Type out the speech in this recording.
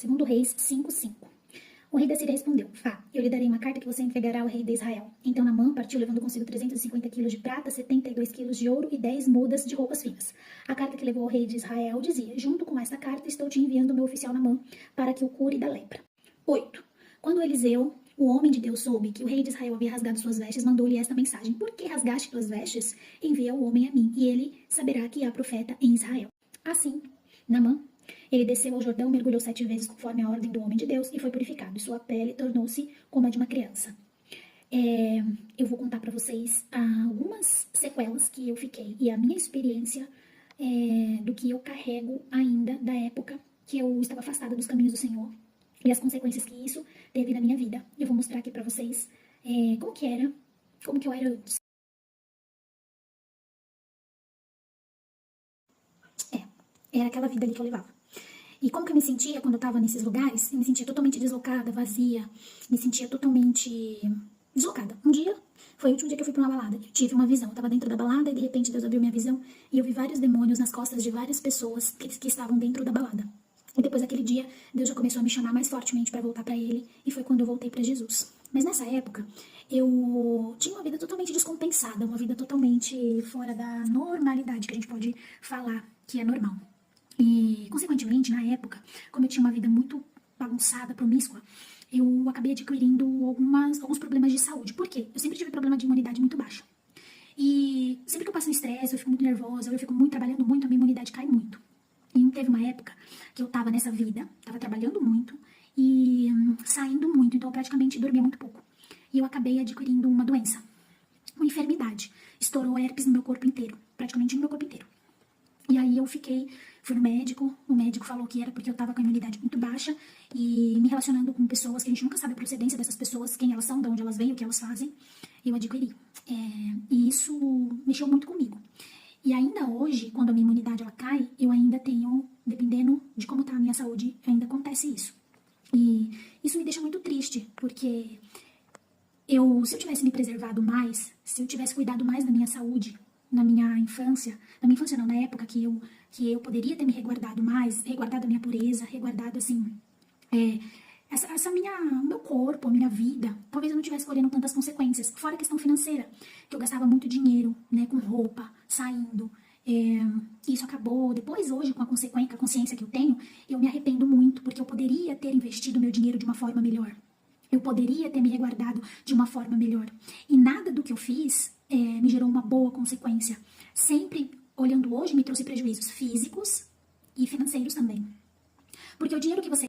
Segundo Reis 5:5. O rei da Síria respondeu: Vá, eu lhe darei uma carta que você entregará ao rei de Israel. Então Naamã partiu levando consigo 350 quilos de prata, 72 quilos de ouro e 10 mudas de roupas finas. A carta que levou ao rei de Israel dizia: Junto com esta carta estou te enviando o meu oficial Naamã para que o cure da lepra. 8. Quando Eliseu, o homem de Deus, soube que o rei de Israel havia rasgado suas vestes, mandou-lhe esta mensagem: Por que rasgaste tuas vestes? Envia o homem a mim, e ele saberá que há profeta em Israel. Assim, Naamã, ele desceu ao Jordão, mergulhou 7 vezes conforme a ordem do homem de Deus e foi purificado, e sua pele tornou-se como a de uma criança. Eu vou contar para vocês algumas sequelas que eu fiquei e a minha experiência do que eu carrego ainda da época que eu estava afastada dos caminhos do Senhor e as consequências que isso teve na minha vida. Eu vou mostrar aqui para vocês como que eu era antes. Era aquela vida ali que eu levava. E como que eu me sentia quando eu tava nesses lugares? Eu me sentia totalmente deslocada, vazia, me sentia totalmente deslocada. Um dia, foi o último dia que eu fui pra uma balada, eu tive uma visão, eu tava dentro da balada e de repente Deus abriu minha visão e eu vi vários demônios nas costas de várias pessoas que estavam dentro da balada. E depois daquele dia, Deus já começou a me chamar mais fortemente pra voltar pra Ele, e foi quando eu voltei pra Jesus. Mas nessa época, eu tinha uma vida totalmente descompensada, uma vida totalmente fora da normalidade, que a gente pode falar que é normal. E, consequentemente, na época, como eu tinha uma vida muito bagunçada, promíscua, eu acabei adquirindo alguns problemas de saúde. Por quê? Eu sempre tive problema de imunidade muito baixa. E sempre que eu passo um estresse, eu fico muito nervosa, eu fico muito trabalhando muito, a minha imunidade cai muito. E teve uma época que eu tava nessa vida, tava trabalhando muito e saindo muito, então eu praticamente dormia muito pouco. E eu acabei adquirindo uma doença, uma enfermidade. Estourou herpes no meu corpo inteiro, praticamente no meu corpo inteiro. E aí eu fui no médico, o médico falou que era porque eu tava com a imunidade muito baixa e me relacionando com pessoas que a gente nunca sabe a procedência dessas pessoas, quem elas são, de onde elas vêm, o que elas fazem, eu adquiri. E isso mexeu muito comigo. E ainda hoje, quando a minha imunidade ela cai, eu ainda tenho, dependendo de como tá a minha saúde, ainda acontece isso. E isso me deixa muito triste, porque se eu tivesse me preservado mais, se eu tivesse cuidado mais da minha saúde, na minha infância não, na época que eu poderia ter me resguardado mais, resguardado a minha pureza, resguardado, assim, meu corpo, a minha vida, talvez eu não tivesse colhendo tantas consequências, fora a questão financeira, que eu gastava muito dinheiro, né, com roupa, saindo, isso acabou, depois hoje, com a consciência que eu tenho, eu me arrependo muito, porque eu poderia ter investido meu dinheiro de uma forma melhor, eu poderia ter me resguardado de uma forma melhor, e nada do que eu fiz me gerou uma boa consequência. Sempre, olhando hoje, me trouxe prejuízos físicos e financeiros também. Porque o dinheiro que você